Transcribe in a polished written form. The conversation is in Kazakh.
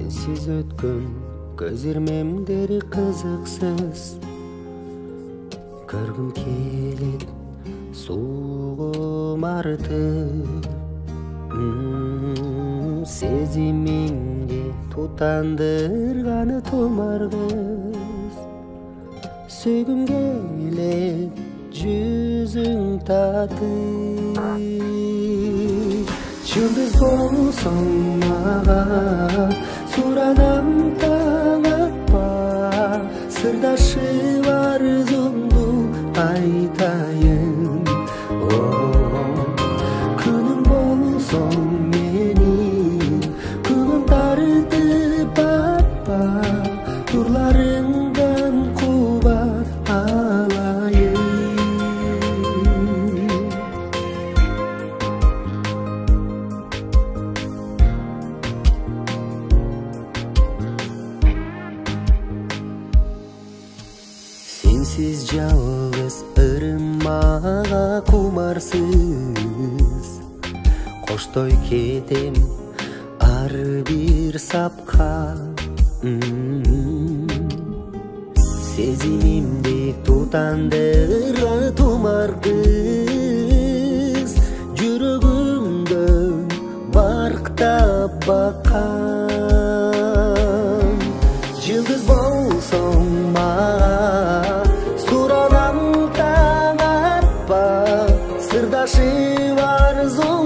Sensiz ötkөн көз ирмемдери кызыксыз. Көргүм келет суугум артып. Сезимиңди тутандырганы томар кыз. Сүйгүм келет жүзүң татып. Yıldız bolsоң мага, суранам таң атпа. Сырдашып арзумду айтайын. Күнүм болсоң менин, күнүм тартып атпа. Нурларыңдан кубат алайын. Sensiz жалгыз ырмага кумарсыз. Коштой кетем ар бир сапка. Сезимимди тутандырган тумар кыз. Жүрөгүмдө барктап баккан. Yıldız bolsоң мага, суранам таң атпа. Сырдашып арзу